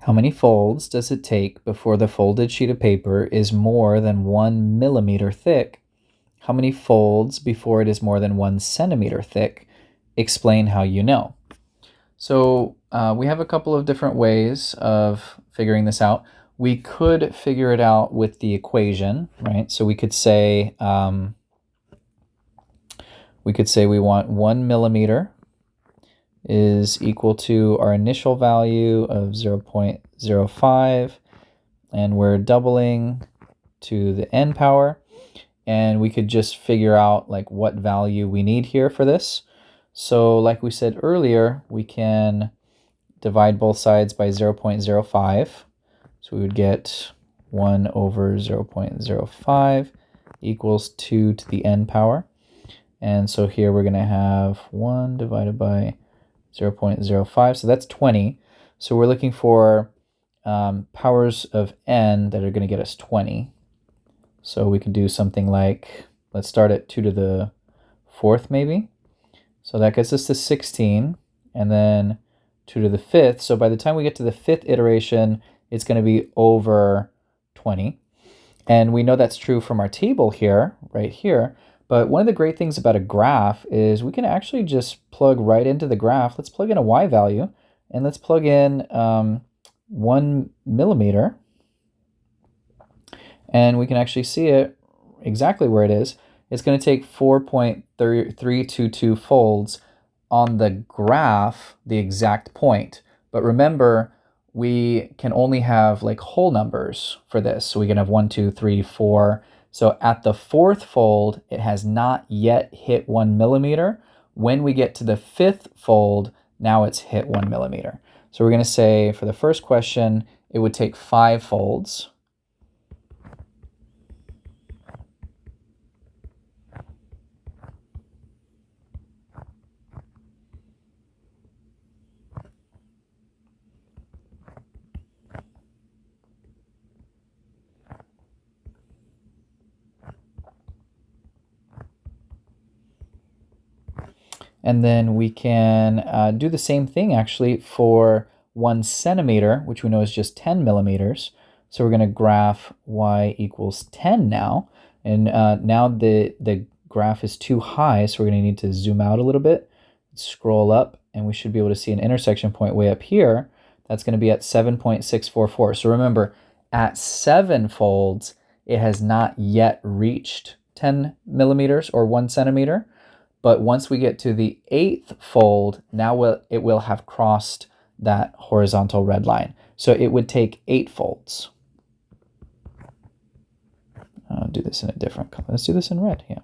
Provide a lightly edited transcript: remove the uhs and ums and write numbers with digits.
How many folds does it take before the folded sheet of paper is more than 1 millimeter thick? How many folds before it is more than 1 centimeter thick? Explain how you know. So we have a couple of different ways of figuring this out. We could figure it out with the equation, right? So we could say we want 1 millimeter is equal to our initial value of 0.05, and we're doubling to the n power, and we could just figure out like what value we need here for this. So like we said earlier, we can divide both sides by 0.05. So we would get 1 over 0.05 equals 2 to the n power. And so here we're going to have 1 divided by 0.05, so that's 20. So we're looking for powers of n that are going to get us 20. So we could do something like, let's start at 2 to the 4th maybe. So that gets us to 16, and then 2 to the 5th. So by the time we get to the 5th iteration, it's going to be over 20. And we know that's true from our table here, right here. But one of the great things about a graph is we can actually just plug right into the graph. Let's plug in a y value, and let's plug in 1 millimeter. And we can actually see it exactly where it is. It's going to take 4.322 folds on the graph, the exact point. But remember, we can only have like whole numbers for this. So we can have 1, 2, 3, 4. So at the 4th fold, it has not yet hit 1 millimeter. When we get to the 5th fold, now it's hit 1 millimeter. So we're going to say for the first question, it would take 5 folds. And then we can do the same thing actually for 1 centimeter, which we know is just 10 millimeters. So we're going to graph y equals 10 now. And now the graph is too high, so we're going to need to zoom out a little bit, scroll up, and we should be able to see an intersection point way up here. That's going to be at 7.644. So remember, at 7 folds, it has not yet reached 10 millimeters or 1 centimeter. But once we get to the 8th fold, now it will have crossed that horizontal red line. So it would take 8 folds. I'll do this in a different color. Let's do this in red, yeah.